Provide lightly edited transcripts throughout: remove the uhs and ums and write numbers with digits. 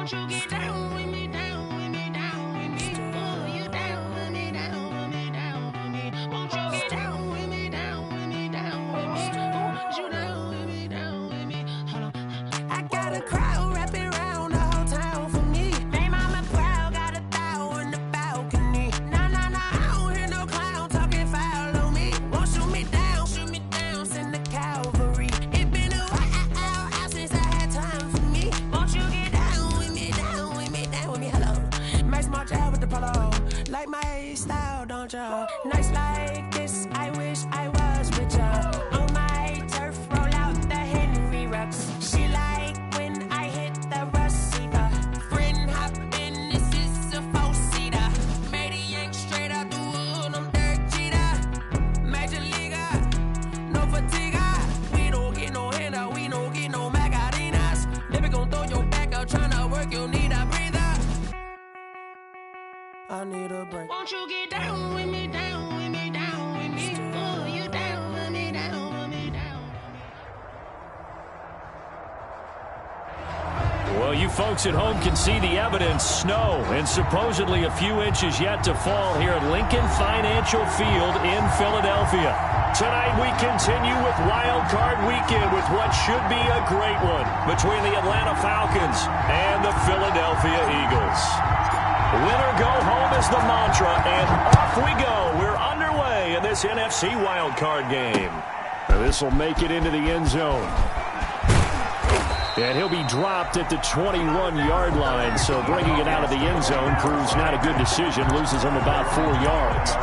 Won't you get down with me, down with me, down with me? Oh, you down with me, down with me, down with me. Won't you get down with me, down with me, down with me? Oh, you down with me, down with me? Hold on. I got a crowd wrapping around the whole town for me. They mama proud, got a thou in the balcony. Nah, nah, nah, I don't hear no clown talking foul on me. Won't shoot me down, send the cavalry. It been a while since I had time for me. Won't you get down with me, down with me, down with me? Hello. Max March out with the polo. Like my style, don't ya? Nights like this, I wish I was with ya. On my turf, roll out the Henry Rux. She like when I hit the receiver. Friend hop in, this is a four-seater. Made a yank straight out the wood, I'm Derek Jeter. Major leaguer, no fatigue. We don't get no handout, we don't get no Macarinas. Never gon' throw your back out, tryna work, you need a breather. I need a break. Won't you get down with me, down with me, down with me? Oh, you down with me, down with me, down with me. Well, you folks at home can see the evidence. Snow and supposedly a few inches yet to fall here at Lincoln Financial Field in Philadelphia. Tonight we continue with Wild Card Weekend with what should be a great one between the Atlanta Falcons and the Philadelphia Eagles. Winner go home is the mantra, and off we go. We're underway in this NFC Wild Card game. This will make it into the end zone. And he'll be dropped at the 21-yard line, so bringing it out of the end zone proves not a good decision. Loses him about 4 yards.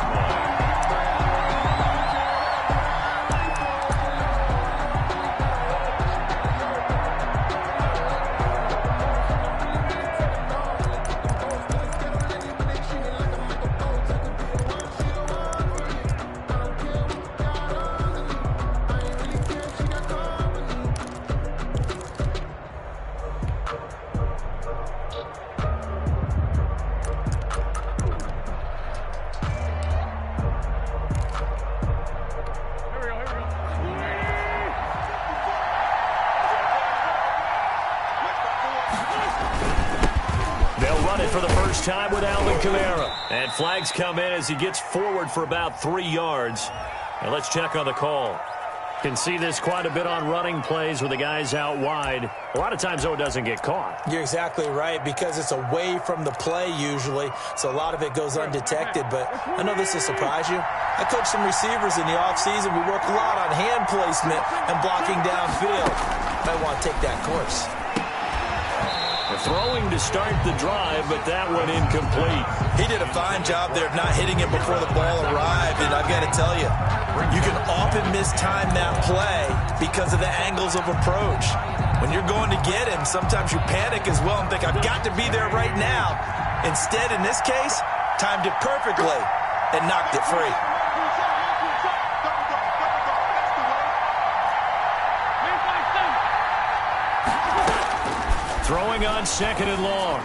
For the first time with Alvin Kamara. And flags come in as he gets forward for about 3 yards. Now let's check on the call. Can see this quite a bit on running plays with the guys out wide. A lot of times, though, it doesn't get caught. You're exactly right, because it's away from the play usually, so a lot of it goes undetected. But I know this will surprise you. I coach some receivers in the offseason. We work a lot on hand placement and blocking downfield. Might want to take that course. Throwing to start the drive, but that went incomplete. He did a fine job there of not hitting it before the ball arrived, and I've got to tell you, you can often mistime that play because of the angles of approach. When you're going to get him, sometimes you panic as well and think, I've got to be there right now. Instead, in this case, timed it perfectly and knocked it free. Throwing on second and long.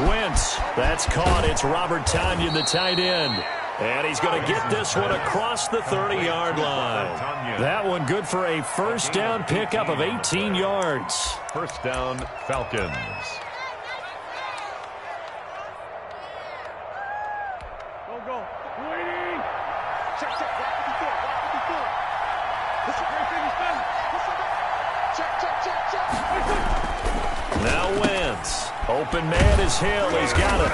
Wentz. That's caught. It's Robert Tonyan, the tight end. And he's going to get this one across the 30-yard line. That one good for a first down pickup of 18 yards. First down, Falcons. Go. Waiting. Check. Rock 54. This is a great thing he's done. Check. Now Wentz. Open man is Hill. He's got it.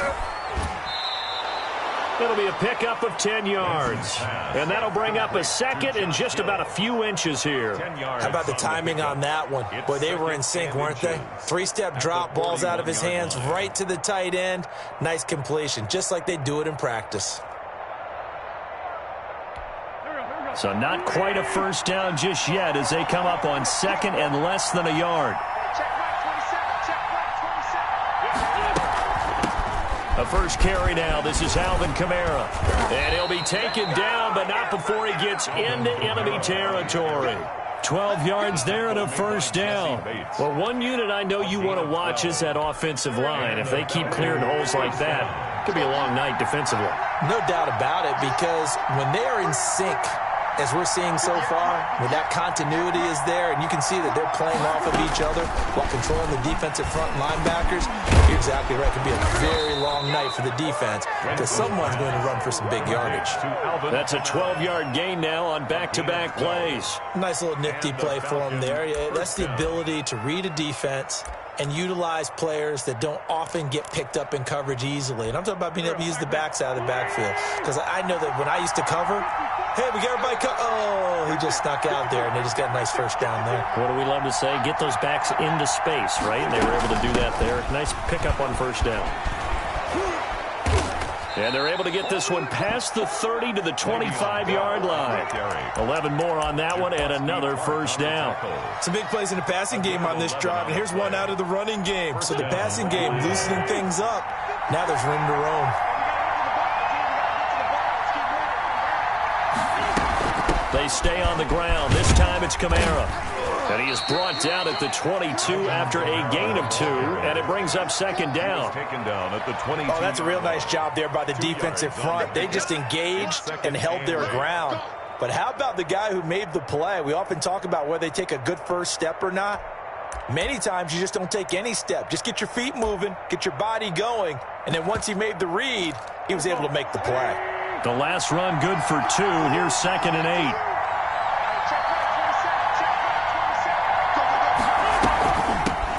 It'll be a pickup of 10 yards. And that'll bring up a second and just about a few inches here. How about the timing on that one? Boy, they were in sync, weren't they? Three-step drop, balls out of his hands, right to the tight end. Nice completion, just like they do it in practice. So not quite a first down just yet as they come up on second and less than a yard. A first carry now. This is Alvin Kamara. And he'll be taken down, but not before he gets into enemy territory. 12 yards there and a first down. Well, one unit I know you want to watch is that offensive line. If they keep clearing holes like that, it could be a long night defensively. No doubt about it, because when they are in sync as we're seeing so far, when that continuity is there, and you can see that they're playing off of each other while controlling the defensive front linebackers, you're exactly right. It could be a very long night for the defense because someone's going to run for some big yardage. That's a 12-yard gain now on back-to-back plays. Nice little nifty play for him there. Yeah, that's the ability to read a defense and utilize players that don't often get picked up in coverage easily. And I'm talking about being able to use the backside of the backfield. Because I know that when I used to cover, hey, we got everybody oh, he just snuck out there, and they just got a nice first down there. What do we love to say? Get those backs into space, right? And they were able to do that there. Nice pickup on first down. And they're able to get this one past the 30 to the 25-yard line. 11 more on that one and another first down. Some big plays in the passing game on this drive, and here's one out of the running game. So the passing game loosening things up. Now there's room to roam. They stay on the ground. This time it's Kamara. And he is brought down at the 22 after a gain of 2, and it brings up second down. Taken down at the 22. Oh, that's a real nice job there by the defensive front. They just engaged and held their ground. But how about the guy who made the play? We often talk about whether they take a good first step or not. Many times you just don't take any step. Just get your feet moving, get your body going, and then once he made the read, he was able to make the play. The last run good for 2. Here's 2nd and 8.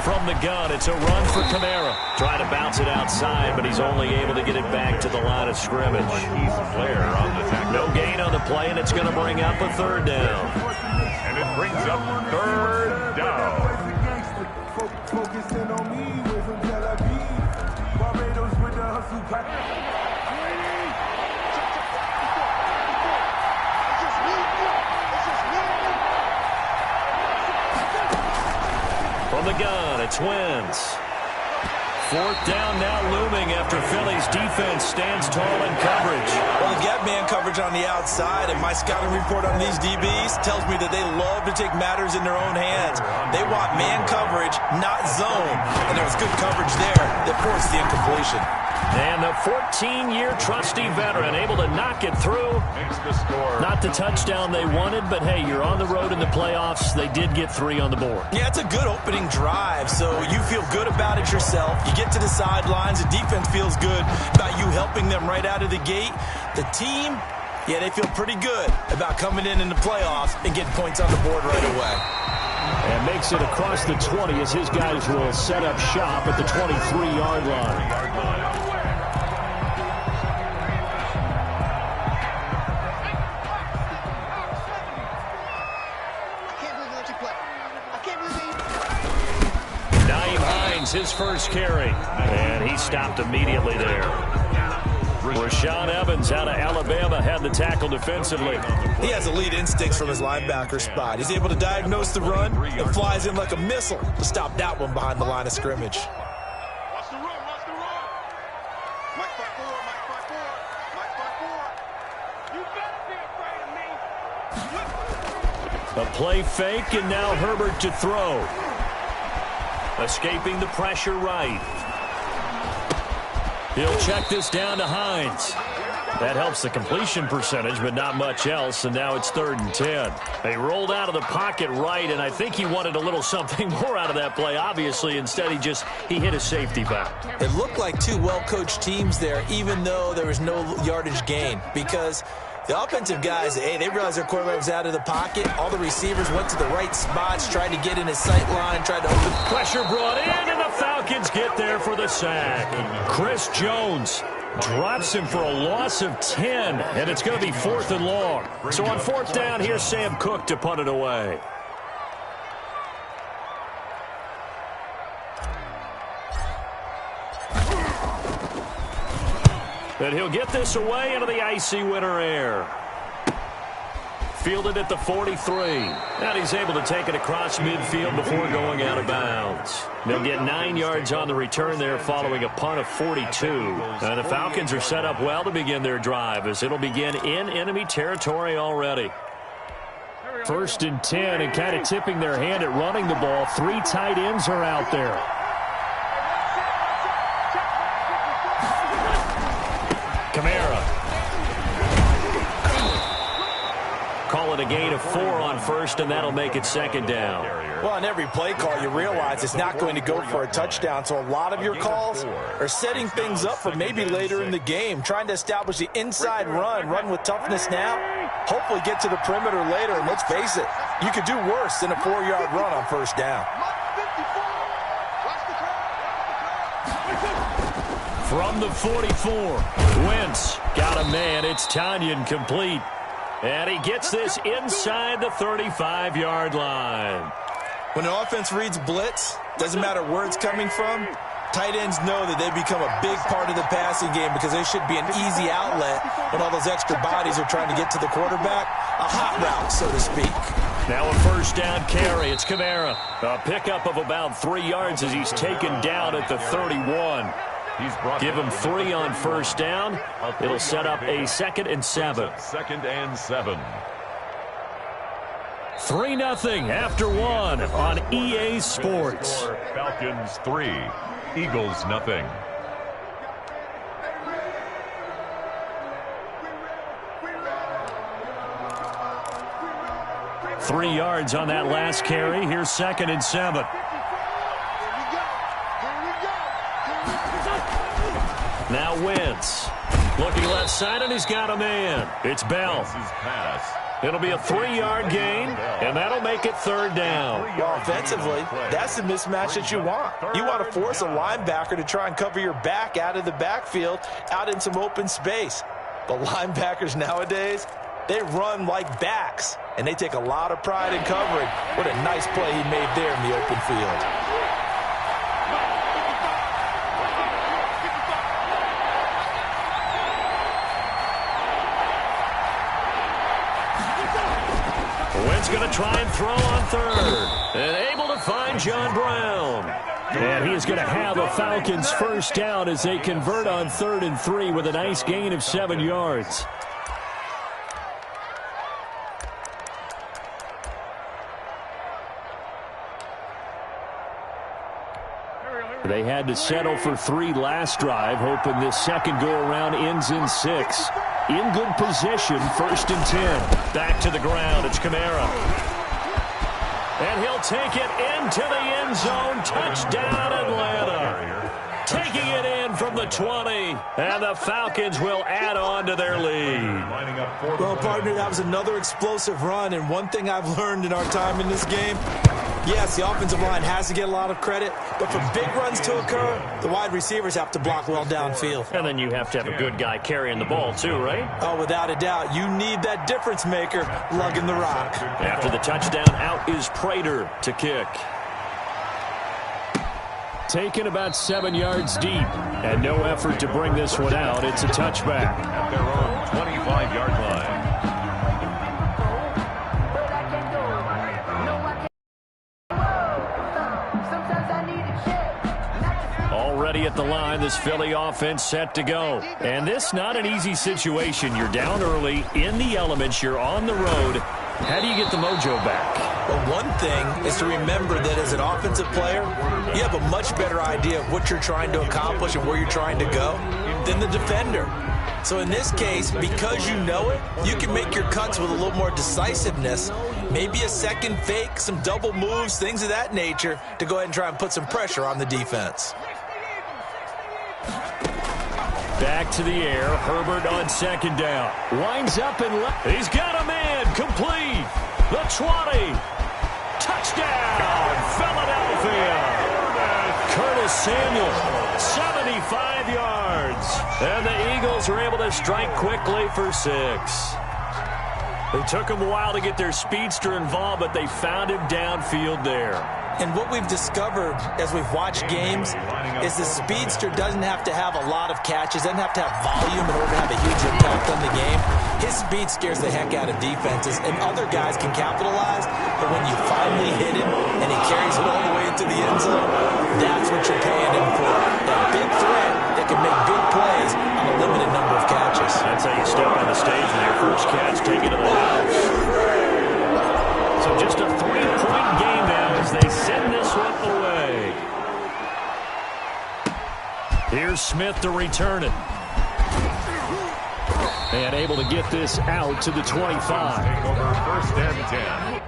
From the gun, it's a run for Kamara. Trying to bounce it outside, but he's only able to get it back to the line of scrimmage. No gain on the play, and it's going to bring up a 3rd down. And it brings up 3rd down. From the gun, it's Wentz. 4th down now looming after Philly's defense stands tall in coverage. Well, they got man coverage on the outside, and my scouting report on these DBs tells me that they love to take matters in their own hands. They want man coverage, not zone. And there was good coverage there that forced the incompletion. And the 14-year trusty veteran able to knock it through. Makes the score. Not the touchdown they wanted, but hey, you're on the road in the playoffs. They did get 3 on the board. Yeah, it's a good opening drive, so you feel good about it yourself. You get to the sidelines. The defense feels good about you helping them right out of the gate. The team, yeah, they feel pretty good about coming in the playoffs and getting points on the board right away. And makes it across the 20 as his guys will set up shop at the 23-yard line. His first carry, and he stopped immediately there. Rashaan Evans out of Alabama had the tackle defensively. He has elite instincts from his linebacker spot. He's able to diagnose the run and flies in like a missile to stop that one behind the line of scrimmage. Watch the run, watch the run. Mike 5-4, Mike 5-4, Mike 5-4. You better be afraid of me. A play fake, and now Herbert to throw. Escaping the pressure right. He'll check this down to Hines. That helps the completion percentage, but not much else, and now it's 3rd and 10. They rolled out of the pocket right, and I think he wanted a little something more out of that play, obviously. Instead, he hit a safety back. It looked like 2 well-coached teams there, even though there was no yardage gain, because the offensive guys, hey, they realized their quarterback was out of the pocket. All the receivers went to the right spots, tried to get in his sight line, tried to open. Pressure brought in, and the Falcons get there for the sack. Chris Jones drops him for a loss of 10, and it's going to be 4th and long. So on 4th down, here's Sam Cook to punt it away. And he'll get this away into the icy winter air. Fielded at the 43. And he's able to take it across midfield before going out of bounds. They'll get 9 yards on the return there following a punt of 42. And the Falcons are set up well to begin their drive as it'll begin in enemy territory already. 1st and 10, and kind of tipping their hand at running the ball. 3 tight ends are out there. Kamara. Call it gain of 4 on first, and that'll make it second down. Well, on every play call, you realize it's not going to go for a touchdown, so a lot of your calls are setting things up for maybe later in the game, trying to establish the inside run with toughness now, hopefully get to the perimeter later, and let's face it, you could do worse than a 4-yard run on first down. From the 44, Wentz got a man. It's Tanyan complete. And he gets this inside the 35-yard line. When an offense reads blitz, doesn't matter where it's coming from, tight ends know that they become a big part of the passing game because they should be an easy outlet when all those extra bodies are trying to get to the quarterback. A hot route, so to speak. Now a first down carry. It's Kamara. A pickup of about 3 yards as he's taken down at the 31. Give him 3 on first down. It'll set up a 2nd and 7. 2nd and 7. 3-0 after 1 on EA Sports. Falcons 3, Eagles 0. Three yards on that last carry. Here's 2nd and 7. Now Wentz. Looking left side, and he's got a man. It's Bell. It'll be a 3-yard gain, and that'll make it 3rd down. Well, offensively, that's the mismatch that you want. You want to force a linebacker to try and cover your back out of the backfield, out in some open space. The linebackers nowadays, they run like backs, and they take a lot of pride in covering. What a nice play he made there in the open field. Wentz going to try and throw on 3rd. And able to find John Brown. And he is going to have a Falcons first down as they convert on 3rd and 3 with a nice gain of 7 yards. They had to settle for 3 last drive, hoping this second go-around ends in 6. In good position, 1st and 10. Back to the ground, it's Kamara. And he'll take it into the end zone. Touchdown, Atlanta. Taking it in from the 20. And the Falcons will add on to their lead. Well, partner, that was another explosive run. And one thing I've learned in our time in this game, yes, the offensive line has to get a lot of credit, but for big runs to occur, the wide receivers have to block well downfield. And then you have to have a good guy carrying the ball too, right? Oh, without a doubt. You need that difference maker lugging the rock. After the touchdown, out is Prater to kick. Taken about 7 yards deep, and no effort to bring this one out. It's a touchback. At their own 25-yard line. Already at the line, this Philly offense set to go. And this not an easy situation. You're down early, in the elements, you're on the road. How do you get the mojo back? Well, one thing is to remember that as an offensive player, you have a much better idea of what you're trying to accomplish and where you're trying to go than the defender. So in this case, because you know it, you can make your cuts with a little more decisiveness, maybe a second fake, some double moves, things of that nature, to go ahead and try and put some pressure on the defense. Back to the air. Herbert on 2nd down. Winds up and left. He's got a man. Complete. The 20. Touchdown, Philadelphia. Curtis Samuel, 75 yards. And the Eagles are able to strike quickly for 6. It took them a while to get their speedster involved, but they found him downfield there. And what we've discovered as we've watched games is the speedster doesn't have to have a lot of catches, doesn't have to have volume in order to have a huge impact on the game. His speed scares the heck out of defenses, and other guys can capitalize, but when you finally hit him and he carries it all the way into the end zone, that's what you're paying him for. That big threat that can make big plays on a limited number of catches. That's how you step on the stage with your first catch, take it to the house. So just a 3-point game now as they send this one away. Here's Smith to return it. And able to get this out to the 25. Take over first and 10.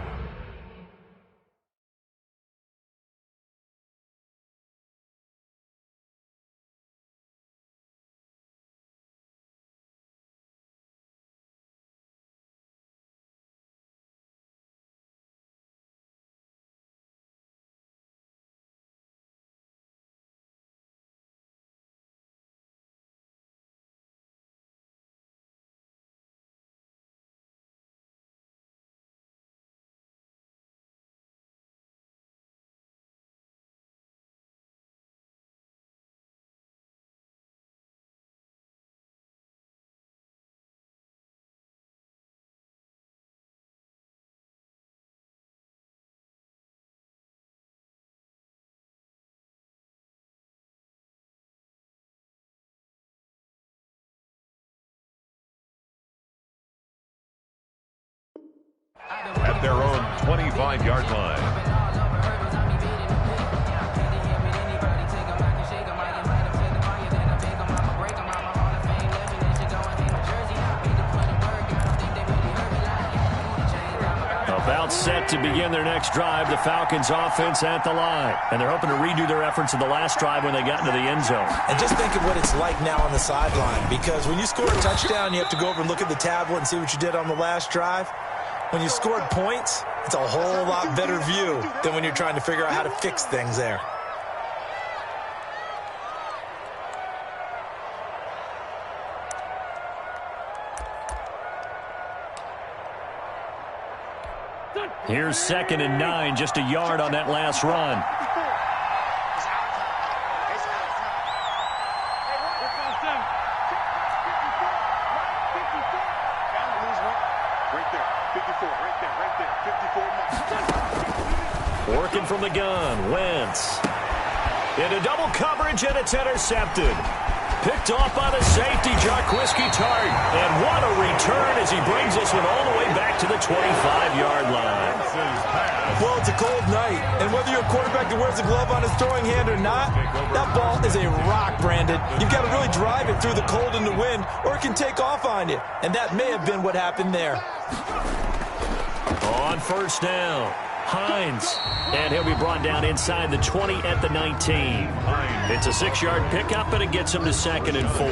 At their own 25-yard line. About set to begin their next drive, the Falcons offense at the line. And they're hoping to redo their efforts in the last drive when they got into the end zone. And just think of what it's like now on the sideline, because when you score a touchdown, you have to go over and look at the tablet and see what you did on the last drive. When you scored points, it's a whole lot better view than when you're trying to figure out how to fix things there. Here's 2nd and 9, just a yard on that last run. Working from the gun, Wentz. Into double coverage, and it's intercepted. Picked off by the safety, Jarquiski Tart. And what a return as he brings this one all the way back to the 25-yard line. Well, it's a cold night, and whether you're a quarterback that wears a glove on his throwing hand or not, that ball is a rock, Brandon. You've got to really drive it through the cold and the wind, or it can take off on you. And that may have been what happened there. On first down, Hines. And he'll be brought down inside the 20 at the 19. It's a 6-yard pickup, and it gets him to 2nd and 4.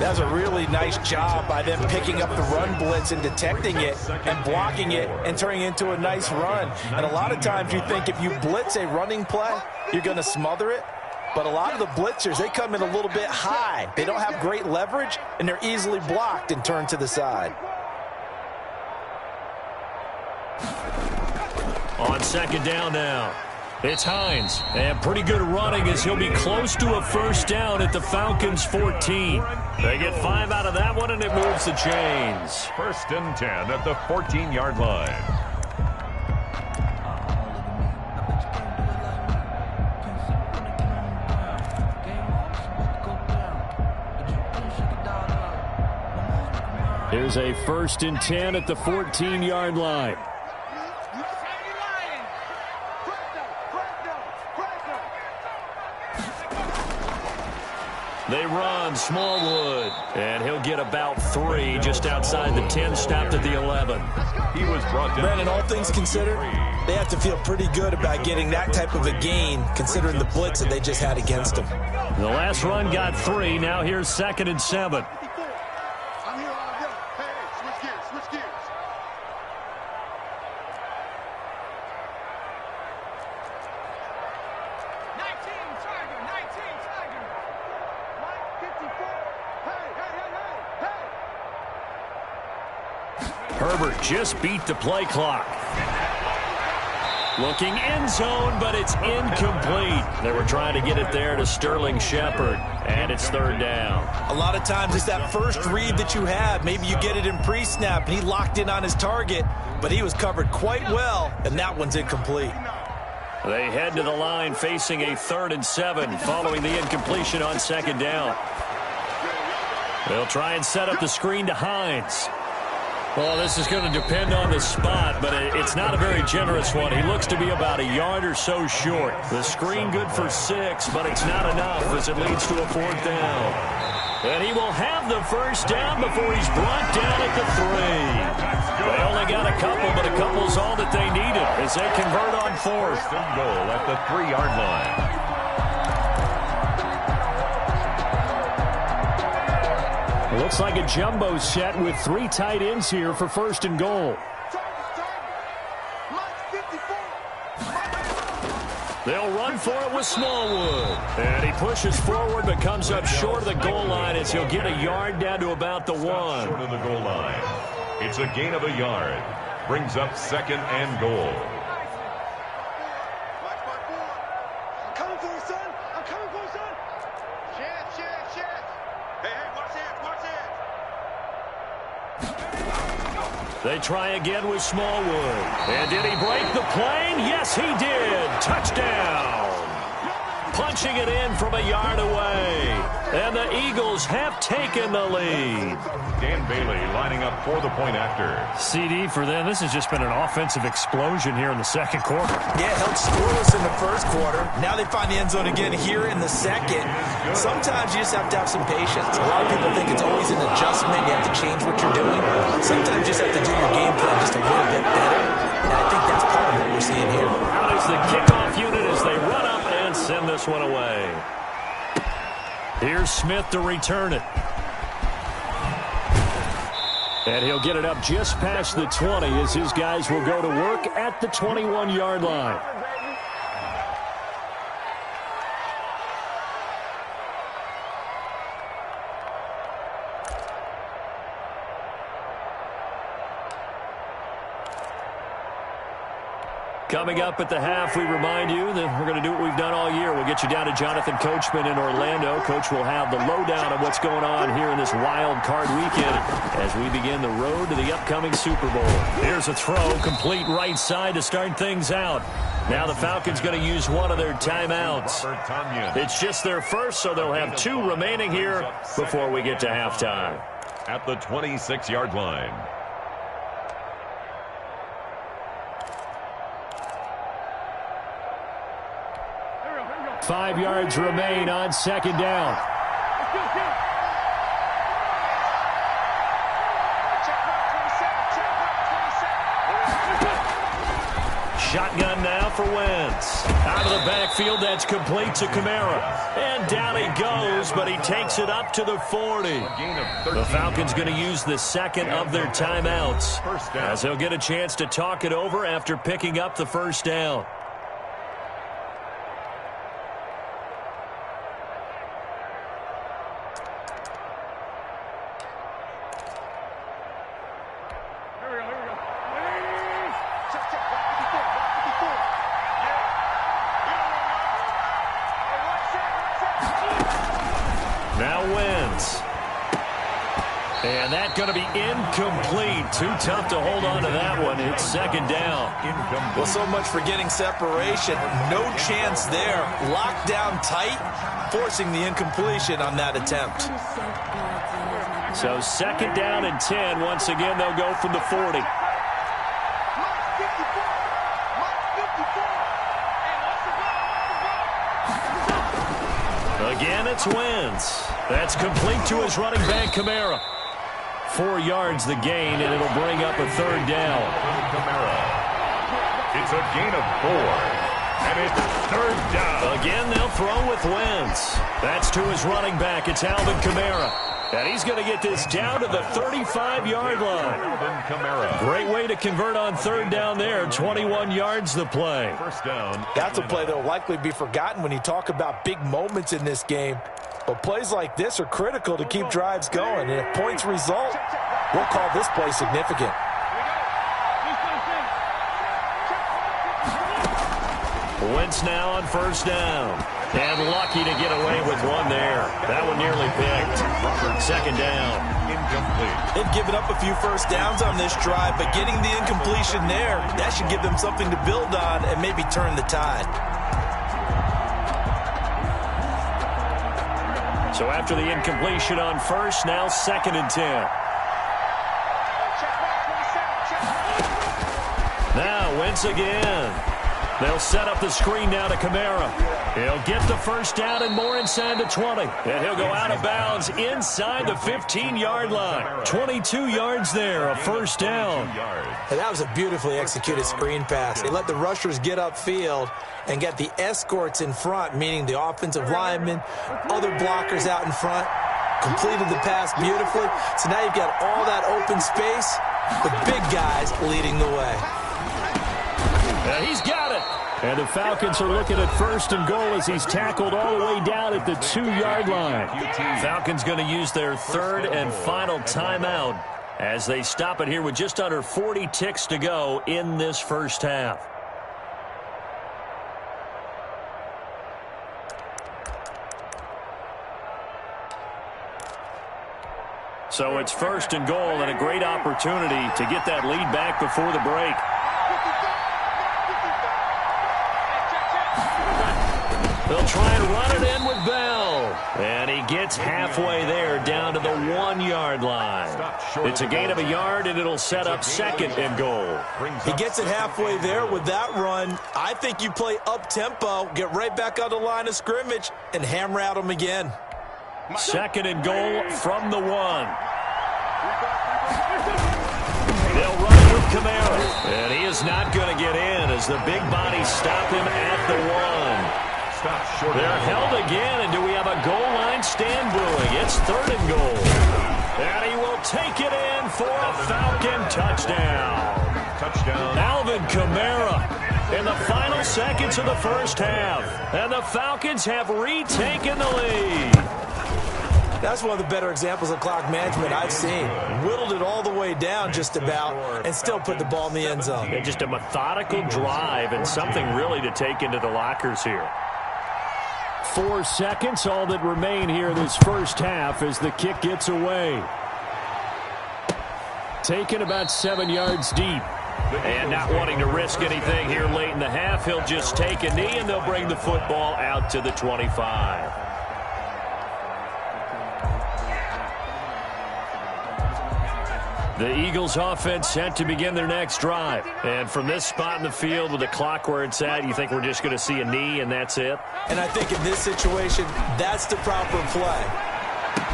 That's a really nice job by them picking up the run blitz and detecting it and blocking it and turning it into a nice run. And a lot of times you think if you blitz a running play, you're going to smother it. But a lot of the blitzers, they come in a little bit high. They don't have great leverage, and they're easily blocked and turned to the side. On 2nd down now, it's Hines. And pretty good running as he'll be close to a first down at the Falcons' 14. They get 5 out of that one, and it moves the chains. 1st and 10 at the 14-yard line. Here's a 1st and 10 at the 14-yard line. They run Smallwood, and he'll get about 3 just outside the 10, stopped at the 11. He was brought down. Brandon, all things considered, they have to feel pretty good about getting that type of a gain, considering the blitz that they just had against them. The last run got 3. Now here's 2nd and 7. Herbert just beat the play clock. Looking end zone, but it's incomplete. They were trying to get it there to Sterling Shepard, and it's 3rd down. A lot of times it's that first read that you have. Maybe you get it in pre-snap, and he locked in on his target, but he was covered quite well, and that one's incomplete. They head to the line facing a 3rd and 7 following the incompletion on 2nd down. They'll try and set up the screen to Hines. Well, this is going to depend on the spot, but it's not a very generous one. He looks to be about a yard or so short. The screen good for 6, but it's not enough as it leads to a 4th down. And he will have the first down before he's brought down at the 3. They only got a couple, but a couple's all that they needed as they convert on 4th. First and goal at the 3-yard line. It looks like a jumbo set with 3 tight ends here for first and goal. They'll run for it with Smallwood. And he pushes forward but comes up short of the goal line as he'll get a yard down to about the 1. Short of the goal line. It's a gain of a yard. Brings up second and goal. I'm coming for you, son. I'm coming for you, son. Chance. Hey, watch it. They try again with Smallwood. And did he break the plane? Yes, he did. Touchdown. Punching it in from a yard away. And the Eagles have taken the lead. Dan Bailey lining up for the point after. CD for them. This has just been an offensive explosion here in the second quarter. Yeah, held scoreless in the first quarter. Now they find the end zone again here in the second. Sometimes you just have to have some patience. A lot of people think it's always an adjustment. You have to change what you're doing. Sometimes you just have to do your game plan just a little bit better. And I think that's part of what we're seeing here. Out is the kickoff unit as they run up and send this one away. Here's Smith to return it. And he'll get it up just past the 20 as his guys will go to work at the 21-yard line. Coming up at the half, we remind you that we're going to do what we've done all year. We'll get you down to Jonathan Coachman in Orlando. Coach will have the lowdown of what's going on here in this wild card weekend as we begin the road to the upcoming Super Bowl. Here's a throw, complete right side to start things out. Now the Falcons going to use one of their timeouts. It's just their first, so they'll have 2 remaining here before we get to halftime. At the 26-yard line. 5 yards remain on second down. Shotgun now for Wentz. Out of the backfield, that's complete to Kamara. And down he goes, but he takes it up to the 40. The Falcons going to use the second of their timeouts as they'll get a chance to talk it over after picking up the first down. And that's going to be incomplete. Too tough to hold on to that one. It's second down. Well, so much for getting separation. No chance there. Locked down tight, forcing the incompletion on that attempt. So second down and 10. Once again, they'll go from the 40. Again, it's Wentz. That's complete to his running back, Kamara. 4 yards the gain, and it'll bring up a third down. Kamara. It's a gain of 4. And it's third down. Again, they'll throw with Wentz. That's to his running back. It's Alvin Kamara. And he's going to get this down to the 35-yard line. Alvin Kamara. Great way to convert on third down there. 21 yards the play. First down. That's a play that will likely be forgotten when you talk about big moments in this game. But plays like this are critical to keep drives going. And if points result, we'll call this play significant. Wentz now on first down. And lucky to get away with one there. That one nearly picked. Second down. Incomplete. They've given up a few first downs on this drive, but getting the incompletion there, that should give them something to build on and maybe turn the tide. So after the incompletion on first, now second and 10. Now Wentz again. They'll set up the screen now to Kamara. He'll get the first down and more inside the 20. And he'll go out of bounds inside the 15-yard line. 22 yards there, a first down. And that was a beautifully executed screen pass. They let the rushers get upfield and get the escorts in front, meaning the offensive linemen, other blockers out in front. Completed the pass beautifully. So now you've got all that open space with big guys leading the way. He's got it. And the Falcons are looking at first and goal as he's tackled all the way down at the 2-yard line. Falcons going to use their third and final timeout as they stop it here with just under 40 ticks to go in this first half. So it's first and goal and a great opportunity to get that lead back before the break. They'll try and run it in with Bell. And he gets halfway there down to the 1-yard line. It's a gain of a yard, and it'll set up second and goal. He gets it halfway there with that run. I think you play up-tempo, get right back on the line of scrimmage, and hammer at him again. Second and goal from the 1. They'll run with Kamara. And he is not going to get in as the big bodies stop him at the 1. They're held again, and do we have a goal line stand brewing? It's third and goal. And he will take it in for a Falcon touchdown. Alvin Kamara in the final seconds of the first half. And the Falcons have retaken the lead. That's one of the better examples of clock management I've seen. Whittled it all the way down just about and still put the ball in the end zone. Yeah, just a methodical drive and something really to take into the lockers here. 4 seconds, all that remain here this first half as the kick gets away. Taken about 7 yards deep. And not wanting to risk anything here late in the half, he'll just take a knee and they'll bring the football out to the 25. The Eagles offense set to begin their next drive. And from this spot in the field with the clock where it's at, you think we're just going to see a knee and that's it? And I think in this situation, that's the proper play.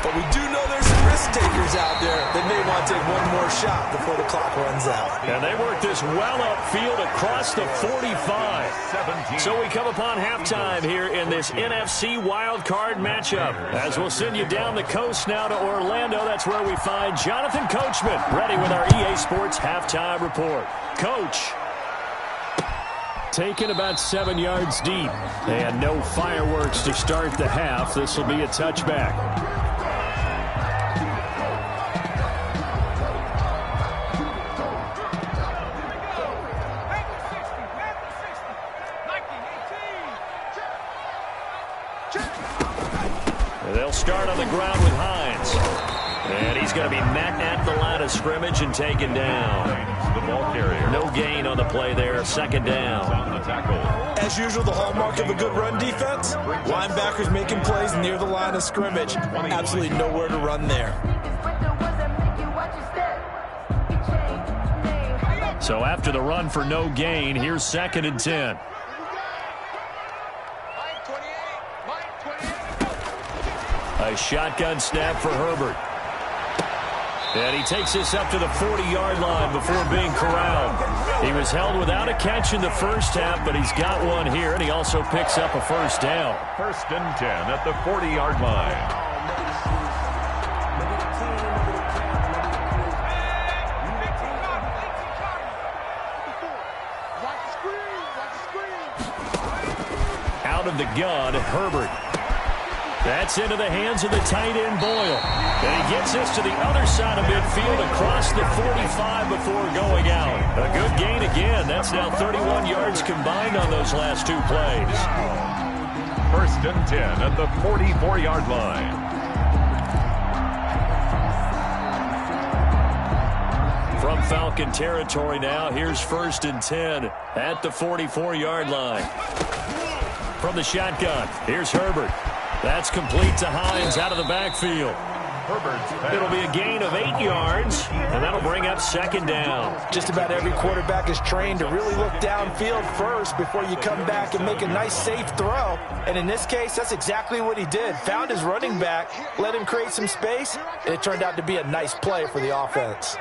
But we do know there's some risk takers out there that may want to take one more shot before the clock runs out. And they work this well upfield across the 45. So we come upon halftime here in this NFC wildcard matchup. As we'll send you down the coast now to Orlando, that's where we find Jonathan Coachman ready with our EA Sports halftime report. Coach. Taken about 7 yards deep. And no fireworks to start the half. This will be a touchback. They'll start on the ground with Hines. And he's going to be met at the line of scrimmage and taken down. The ball carrier. No gain on the play there. Second down. As usual, the hallmark of a good run defense. Linebackers making plays near the line of scrimmage. Absolutely nowhere to run there. So after the run for no gain, here's second and 10. A shotgun snap for Herbert. And he takes this up to the 40-yard line before being corralled. He was held without a catch in the first half, but he's got one here, and he also picks up a first down. First and 10 at the 40-yard line. Out of the gun, Herbert. That's into the hands of the tight end, Boyle. And he gets this to the other side of midfield across the 45 before going out. A good gain again. That's now 31 yards combined on those last two plays. First and 10 at the 44-yard line. From Falcon territory now, here's first and 10 at the 44-yard line. From the shotgun, here's Herbert. That's complete to Hines out of the backfield. It'll be a gain of 8 yards, and that'll bring up second down. Just about every quarterback is trained to really look downfield first before you come back and make a nice, safe throw. And in this case, that's exactly what he did. Found his running back, let him create some space, and it turned out to be a nice play for the offense.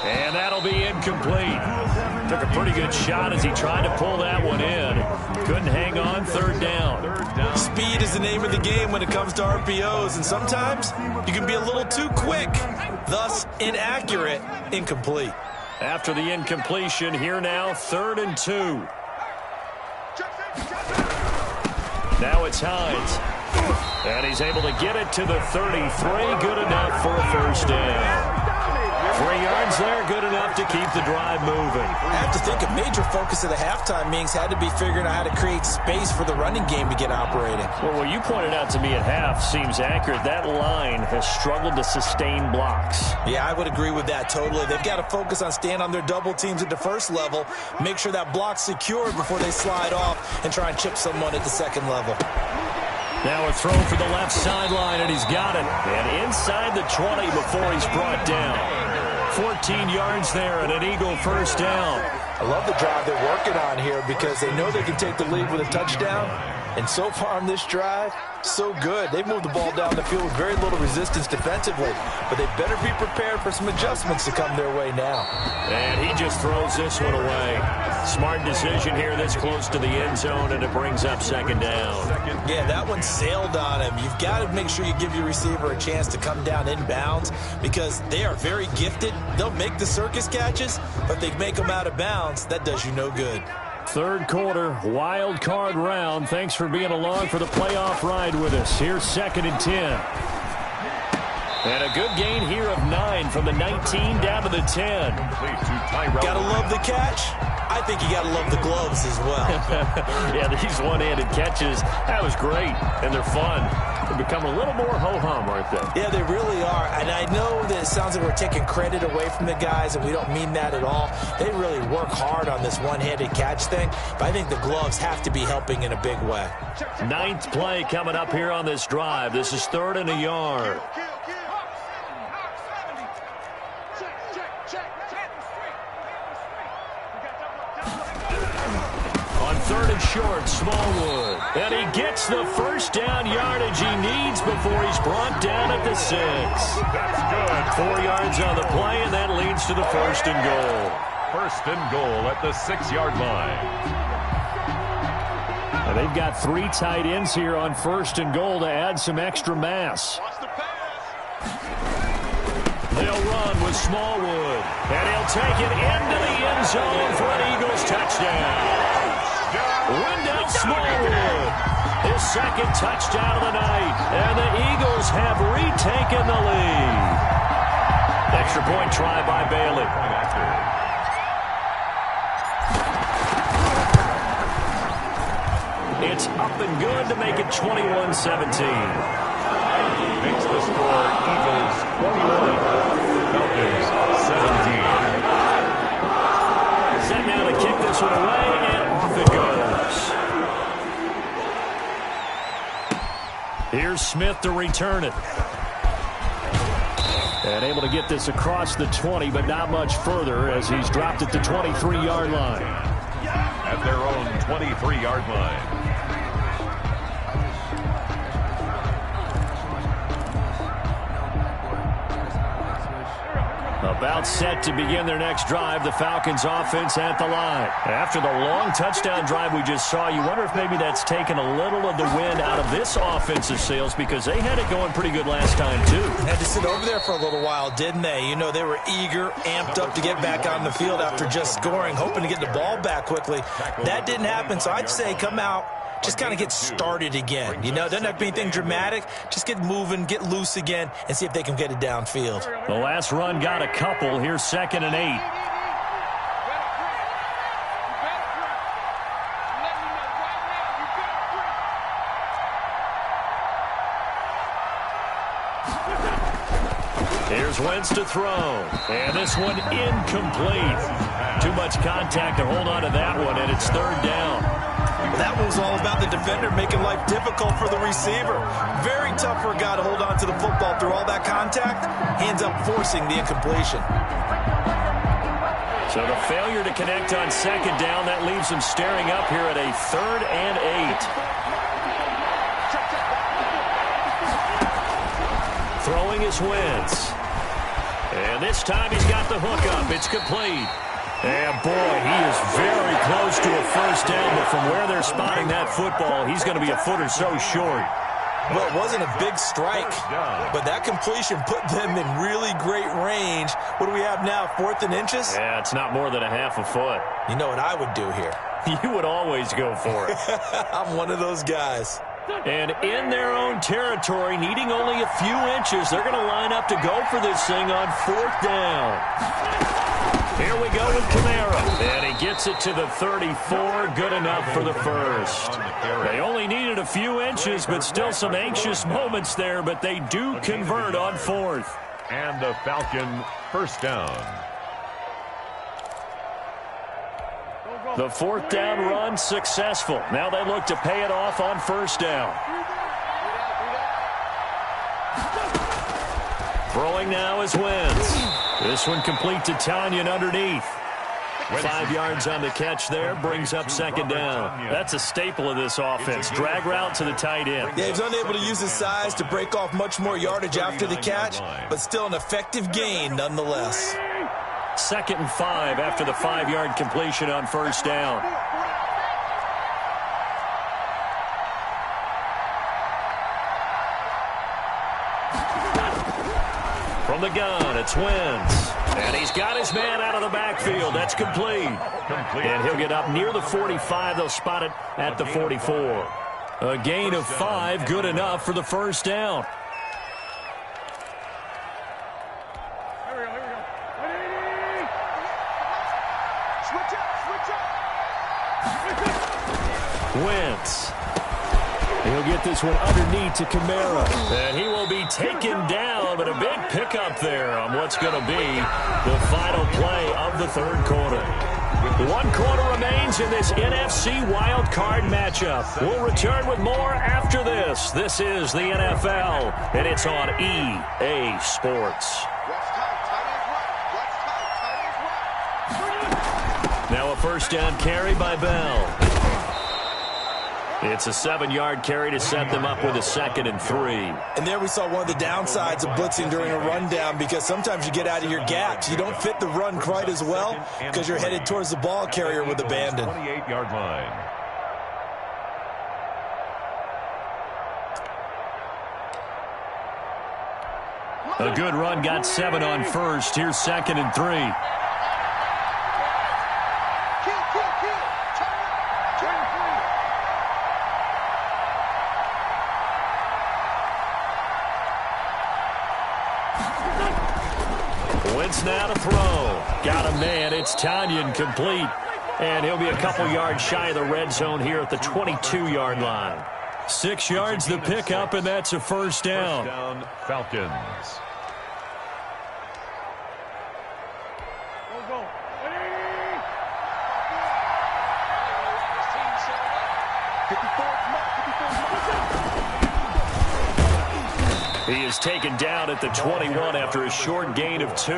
And that'll be incomplete. Took a pretty good shot as he tried to pull that one in. Couldn't hang on, third down. Speed is the name of the game when it comes to RPOs, and sometimes you can be a little too quick, thus inaccurate, incomplete. After the incompletion, here now, 3rd and 2. Now it's Hines. And he's able to get it to the 33. Good enough for a first down. 3 yards there, good enough to keep the drive moving. I have to think a major focus of the halftime meetings had to be figuring out how to create space for the running game to get operating. Well, what you pointed out to me at half seems accurate. That line has struggled to sustain blocks. Yeah, I would agree with that totally. They've got to focus on staying on their double teams at the first level, make sure that block's secured before they slide off and try and chip someone at the second level. Now a throw for the left sideline, and he's got it. And inside the 20 before he's brought down. 14 yards there and an Eagle first down. I love the drive they're working on here because they know they can take the lead with a touchdown. And so far on this drive, so good. They've moved the ball down the field with very little resistance defensively. But they better be prepared for some adjustments to come their way now. And he just throws this one away. Smart decision here this close to the end zone, and it brings up second down. Yeah, that one sailed on him. You've got to make sure you give your receiver a chance to come down inbounds because they are very gifted. They'll make the circus catches, but if they make them out of bounds, that does you no good. Third quarter, wild card round. Thanks for being along for the playoff ride with us. Here's 2nd and 10. And a good gain here of 9 from the 19 down to the 10. Gotta love the catch. I think you gotta love the gloves as well. Yeah, these one-handed catches, that was great, and they're fun. They become a little more ho-hum, aren't they? Yeah, they really are. And I know that it sounds like we're taking credit away from the guys, and we don't mean that at all. They really work hard on this one-handed catch thing, but I think the gloves have to be helping in a big way. 9th play coming up here on this drive. This is 3rd and a yard. On 3rd and short, Smallwood. And he gets the first down yardage he needs before he's brought down at the 6. That's good. 4 yards on the play, and that leads to the 1st and goal. 1st and goal at the 6-yard line. And they've got 3 tight ends here on 1st and goal to add some extra mass. They'll run with Smallwood. And he'll take it into the end zone for an Eagles touchdown. Wendell Smallwood, his 2nd touchdown of the night. And the Eagles have retaken the lead. Extra point try by Bailey. It's up and good to make it 21-17. Makes the score Eagles 21, Falcons 17. Set now to kick this one away, and off it goes. Here's Smith to return it. And able to get this across the 20, but not much further as he's dropped it to 23-yard line. At their own 23-yard line. About set to begin their next drive, the Falcons offense at the line. After the long touchdown drive we just saw, you wonder if maybe that's taken a little of the wind out of this offensive sails because they had it going pretty good last time too. Had to sit over there for a little while, didn't they? You know, they were eager, amped up to get back on the field after just scoring, hoping to get the ball back quickly. That didn't happen, so I'd say come out, just kind of get started again. You know, doesn't have to be anything dramatic. Just get moving, get loose again, and see if they can get it downfield. The last run got a couple. Here's 2nd and 8. Here's Wentz to throw. And this one incomplete. Too much contact to hold on to that one, and it's third down. That was all about the defender making life difficult for the receiver. Very tough for a guy to hold on to the football through all that contact. He ends up forcing the incompletion. So the failure to connect on second down, that leaves him staring up here at a 3rd and 8. Throwing is Wentz. And this time he's got the hook up. It's complete. And, boy, he is very close to a first down, but from where they're spotting that football, he's going to be a foot or so short. Well, it wasn't a big strike, but that completion put them in really great range. What do we have now, 4th and inches? Yeah, it's not more than a half a foot. You know what I would do here? You would always go for it. I'm one of those guys. And in their own territory, needing only a few inches, they're going to line up to go for this thing on 4th down. Here we go with Kamara. And he gets it to the 34. Good enough for the first. They only needed a few inches, but still some anxious moments there. But they do convert on 4th. And the Falcon first down. The 4th down run successful. Now they look to pay it off on first down. Throwing now is Wentz. This one complete to Tanyan underneath. 5 yards on the catch there, brings up second down. That's a staple of this offense. Drag route to the tight end. Yeah, he's unable to use his size to break off much more yardage after the catch, but still an effective gain nonetheless. 2nd and 5 after the 5-yard completion on first down. From the gun, it's Wentz. And he's got his man out of the backfield. That's complete. And he'll get up near the 45. They'll spot it at the 44. A gain of 5, good enough for the first down. Here we go. Ready? Switch up. Wentz. He'll get this one underneath to Kamara. And he will be taken down, but a big pickup there on what's going to be the final play of the third quarter. 1 quarter remains in this NFC wild card matchup. We'll return with more after this. This is the NFL, and it's on EA Sports. Now a first down carry by Bell. It's a 7-yard carry to set them up with a 2nd and 3. And there we saw one of the downsides of blitzing during a rundown, because sometimes you get out of your gaps. You don't fit the run quite as well because you're headed towards the ball carrier with abandon. 28-yard line. A good run, got 7 on first. Here's 2nd and 3. Wentz now to throw. Got a man. It's Tanyan complete. And he'll be a couple yards shy of the red zone here at the 22-yard line. 6 yards the pickup, and that's a first down. First down, Falcons. Go. Ready? 54. He is taken down at the 21 after a short gain of 2.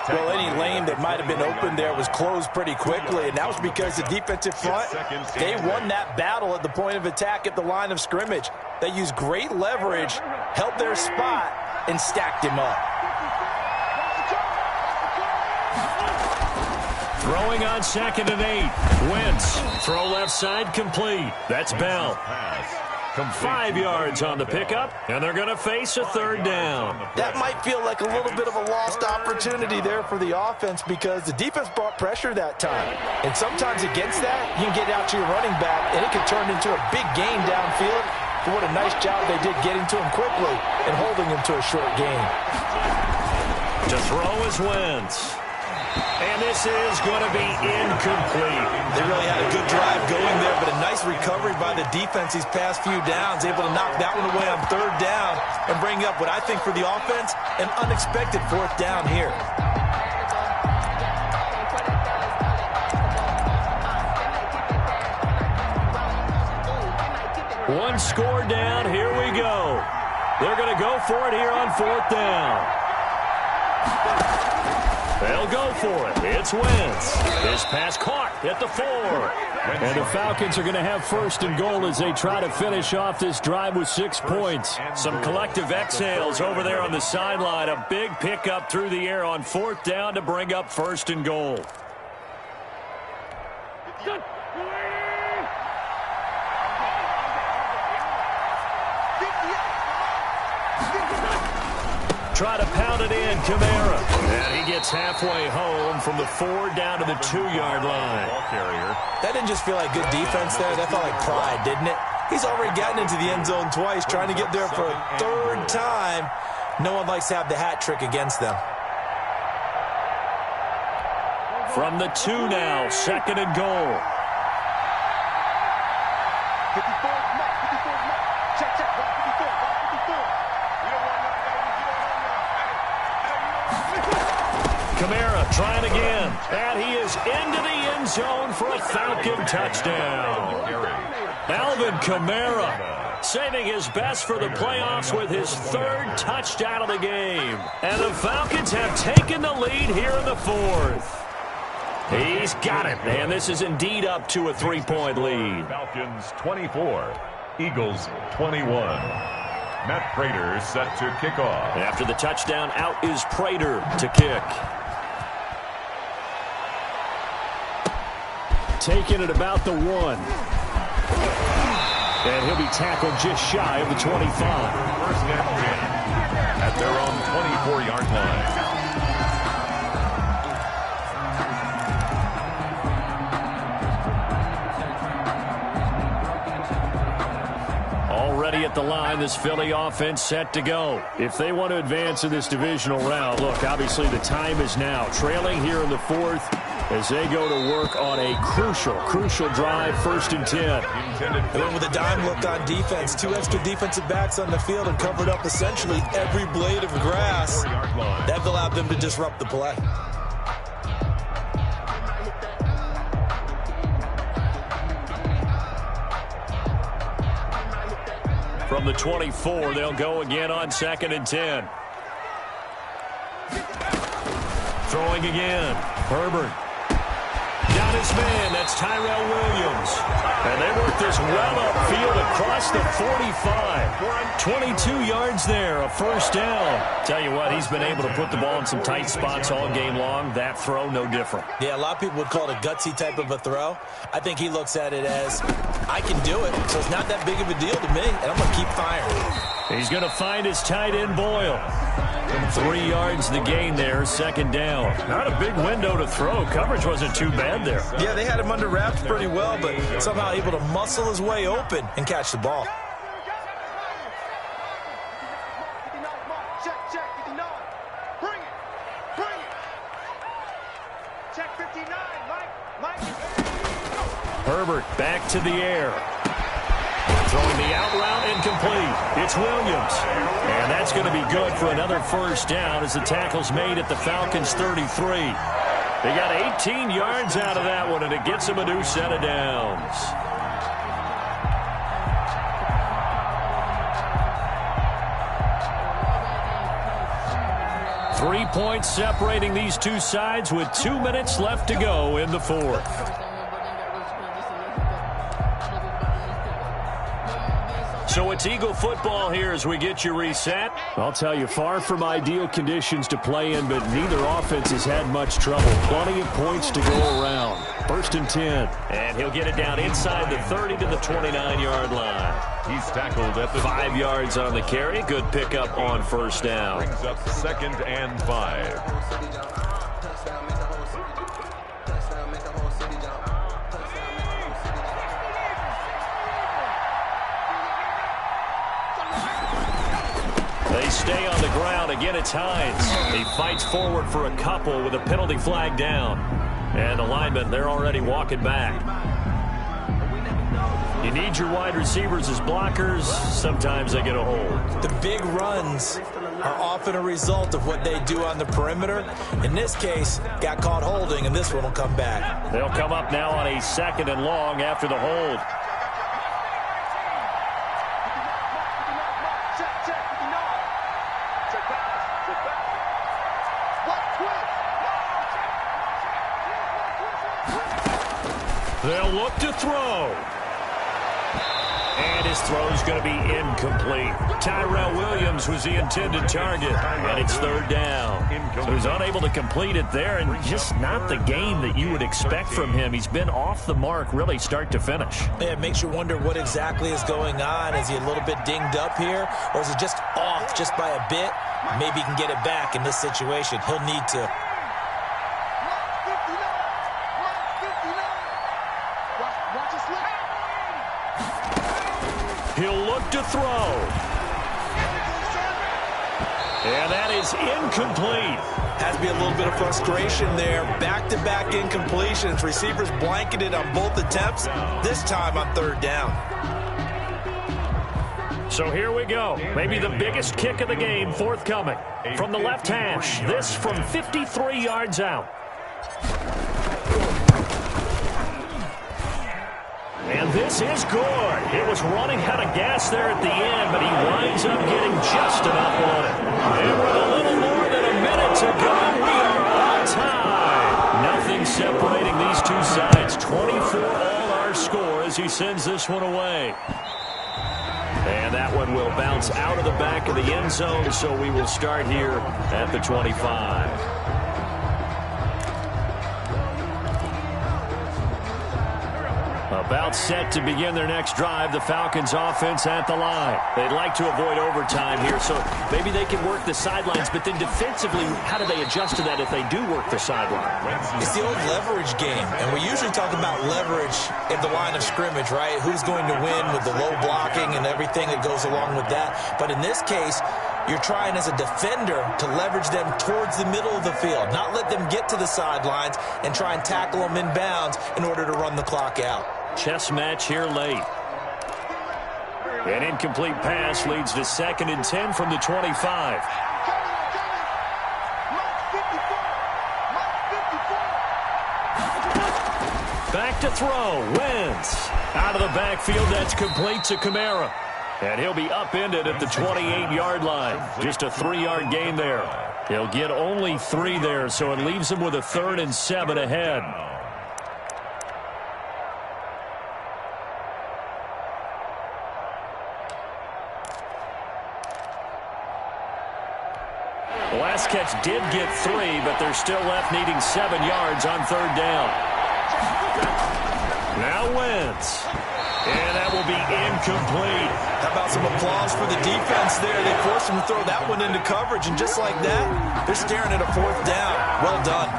Well, any lane that might have been open there was closed pretty quickly, and that was because the defensive front, they won that battle at the point of attack at the line of scrimmage. They used great leverage, held their spot, and stacked him up. Throwing on 2nd and 8. Wentz, throw left side complete. That's Bell. 5 yards on the pickup, and they're going to face a third down. That might feel like a little bit of a lost opportunity there for the offense, because the defense brought pressure that time. And sometimes against that, you can get out to your running back, and it can turn into a big gain downfield. But what a nice job they did getting to him quickly and holding him to a short gain. To throw is Wentz. And this is going to be incomplete. They really had a good drive going there, but a nice recovery by the defense these past few downs, able to knock that one away on third down and bring up what I think for the offense, an unexpected fourth down here. One score down. Here we go. They're going to go for it here on fourth down. They'll go for it. It's Wentz. This pass caught at the 4. And the Falcons are going to have first and goal as they try to finish off this drive with 6 points. Some collective exhales over there on the sideline. A big pickup through the air on fourth down to bring up first and goal. Try to pound it in, Kamara. And he gets halfway home from the 4 down to the 2-yard line. That didn't just feel like good defense there. That felt like pride, didn't it? He's already gotten into the end zone twice, trying to get there for a third time. No one likes to have the hat trick against them. From the 2 now, second and goal. 54 mark, 54 mark. Check, check, 54, 54. Kamara trying again, and he is into the end zone for a Falcon touchdown. Alvin Kamara saving his best for the playoffs with his 3rd touchdown of the game. And the Falcons have taken the lead here in the 4th. He's got it, and this is indeed up to a 3-point lead. Falcons 24, Eagles 21. Matt Prater set to kick off. After the touchdown, out is Prater to kick. Taking it about the 1. And he'll be tackled just shy of the 25. First and 10 at their own 24-yard line. Already at the line, this Philly offense set to go. If they want to advance in this divisional round, look, obviously the time is now. Trailing here in the 4th as they go to work on a crucial drive, 1st and 10. They went with a dime look on defense. 2 extra defensive backs on the field and covered up essentially every blade of grass. That allowed them to disrupt the play. From the 24, they'll go again on 2nd and 10. Throwing again. Herbert. Down his man. That's Tyrell Williams. And they work this well upfield across the 45. 22 yards there, a first down. Tell you what, he's been able to put the ball in some tight spots all game long. That throw, no different. Yeah, a lot of people would call it a gutsy type of a throw. I think he looks at it as, I can do it, so it's not that big of a deal to me, and I'm going to keep firing. He's going to find his tight end, Boyle. 3 yards the gain there, 2nd down. Not a big window to throw. Coverage wasn't too bad there. Yeah, they had him under wraps pretty well, but somehow able to muscle his way open and catch the ball. Check, check, 59. Bring it. Bring it. Check 59. Mike. Herbert back to the air. Throwing the out route incomplete. It's Williams. And that's going to be good for another first down as the tackle's made at the Falcons' 33. They got 18 yards out of that one, and it gets them a new set of downs. Three points separating these two sides with 2 minutes left to go in the 4th. So it's Eagle football here as we get you reset. I'll tell you, far from ideal conditions to play in, but neither offense has had much trouble. Plenty of points to go around. 1st and 10. And he'll get it down inside the 30 to the 29-yard line. He's tackled at the 5 yards on the carry. Good pickup on first down. Brings up 2nd and 5. They stay on the ground. Again, it's Hines. He fights forward for a couple with a penalty flag down. And the linemen, they're already walking back. You need your wide receivers as blockers. Sometimes they get a hold. The big runs are often a result of what they do on the perimeter. In this case, got caught holding, and this one will come back. They'll come up now on a 2nd and long after the hold. They'll look to throw. And his throw's going to be incomplete. Tyrell Williams was the intended target, and it's 3rd down. So he's unable to complete it there, and just not the game that you would expect from him. He's been off the mark really start to finish. Yeah, it makes you wonder what exactly is going on. Is he a little bit dinged up here, or is he just off just by a bit? Maybe he can get it back in this situation. He'll need to. He'll look to throw. And that is incomplete. Has to be a little bit of frustration there. Back-to-back incompletions. Receivers blanketed on both attempts, this time on 3rd down. So here we go. Maybe the biggest kick of the game forthcoming. From the left hash, this from 53 yards out. And this is good. It was running out of gas there at the end, but he winds up getting just enough on it. And with a little more than a minute to go, we are on time. Nothing separating these two sides. 24 all our score as he sends this one away. And that one will bounce out of the back of the end zone, so we will start here at the 25. About set to begin their next drive, the Falcons offense at the line. They'd like to avoid overtime here, so maybe they can work the sidelines, but then defensively, how do they adjust to that if they do work the sideline? It's the old leverage game, and we usually talk about leverage at the line of scrimmage, right? Who's going to win with the low blocking and everything that goes along with that. But in this case, you're trying as a defender to leverage them towards the middle of the field, not let them get to the sidelines and try and tackle them in bounds in order to run the clock out. Chess match here late. An incomplete pass leads to 2nd and 10 from the 25. Back to throw. Wentz. Out of the backfield, that's complete to Kamara. And he'll be upended at the 28-yard line. Just a 3-yard gain there. He'll get only 3 there, so it leaves him with a 3rd and 7 ahead. The last catch did get 3, but they're still left needing 7 yards on 3rd down. Now Wentz. And that will be incomplete. How about some applause for the defense there? They forced him to throw that one into coverage, and just like that, they're staring at a 4th down. Well done.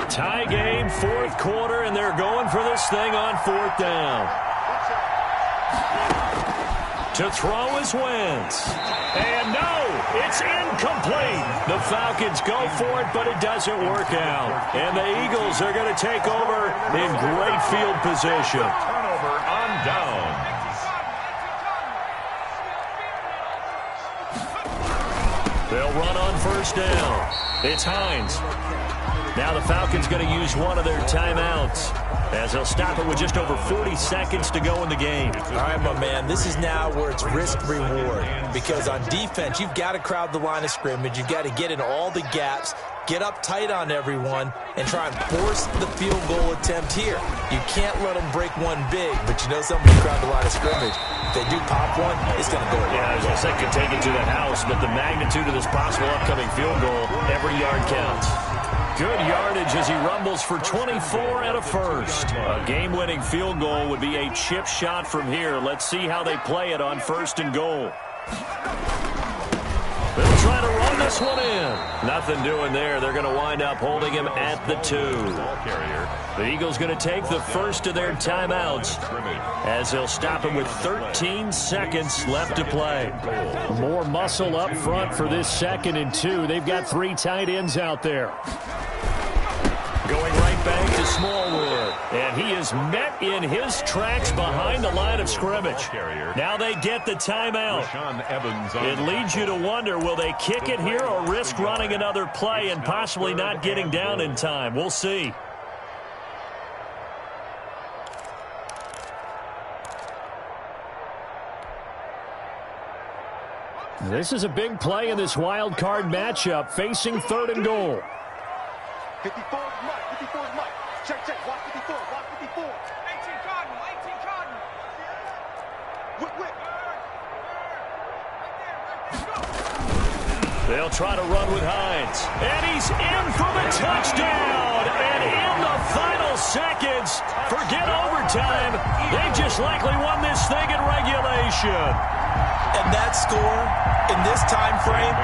Tie game, 4th quarter, and they're going for this thing on 4th down. To throw is Wentz. And no, it's incomplete. The Falcons go for it, but it doesn't work out. And the Eagles are going to take over in great field position. Turnover on downs. They'll run on 1st down. It's Hines. Now the Falcons going to use one of their timeouts as they'll stop it with just over 40 seconds to go in the game. All right, my man, this is now where it's risk-reward, because on defense, you've got to crowd the line of scrimmage. You've got to get in all the gaps, get up tight on everyone, and try and force the field goal attempt here. You can't let them break one big, but you know something, you crowd the line of scrimmage. If they do pop one, it's going to go. Yeah, I was going to say could take it to the house, but the magnitude of this possible upcoming field goal, every yard counts. Good yardage as he rumbles for 24 and a 1st. A game-winning field goal would be a chip shot from here. Let's see how they play it on 1st and goal. They'll try to run this one in. Nothing doing there. They're going to wind up holding him at the 2. The Eagles going to take the first of their timeouts as they'll stop him with 13 seconds left to play. More muscle up front for this 2nd and 2. They've got 3 tight ends out there. Going right back to Smallwood. And he is met in his tracks behind the line of scrimmage. Now they get the timeout. It leads you to wonder, will they kick it here or risk running another play and possibly not getting down in time? We'll see. This is a big play in this wild card matchup, facing 3rd and goal. 54 is Mike. 54 is Mike. Check. Watch 54. Watch 54. 18 Cardinal. 18 Cardinal. Whip. They'll try to run with Hines. And he's in for the touchdown. And in the final seconds, forget overtime. They just likely won this thing in regulation. And that score in this time frame,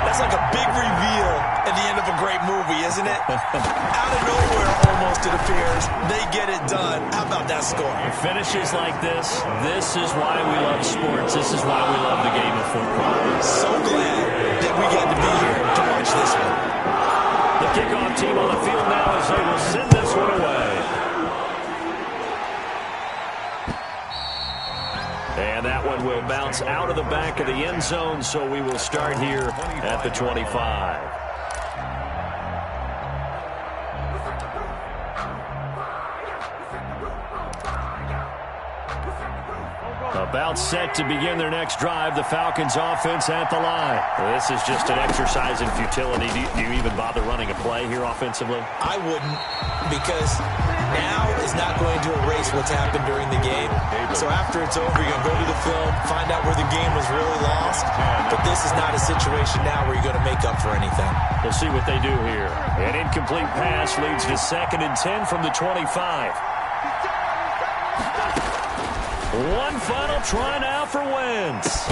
that's like a big reveal at the end of a great movie, isn't it? Out of nowhere, almost, it appears. They get it done. How about that score? Finishes like this is why we love sports. This is why we love the game of football. So glad that we got to be here to watch this one. The kickoff team on the field now as they will send this one away. And that one will bounce out of the back of the end zone, so we will start here at the 25. About set to begin their next drive, the Falcons offense at the line. This is just an exercise in futility. Do you even bother running a play here offensively? I wouldn't, because now is not going to erase what's happened during the game. So after it's over, you're going to go to the film, find out where the game was really lost. But this is not a situation now where you're going to make up for anything. We'll see what they do here. An incomplete pass leads to 2nd and 10 from the 25. One final try now for Wentz.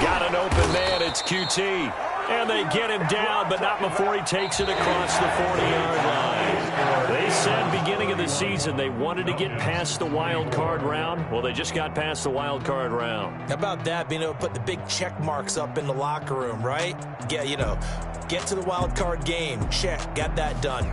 Got an open man, it's QT. And they get him down, but not before he takes it across the 40-yard line. They said beginning of the season they wanted to get past the wild card round. Well, they just got past the wild card round. How about that, being able to put the big check marks up in the locker room, right? Get to the wild card game. Check, got that done.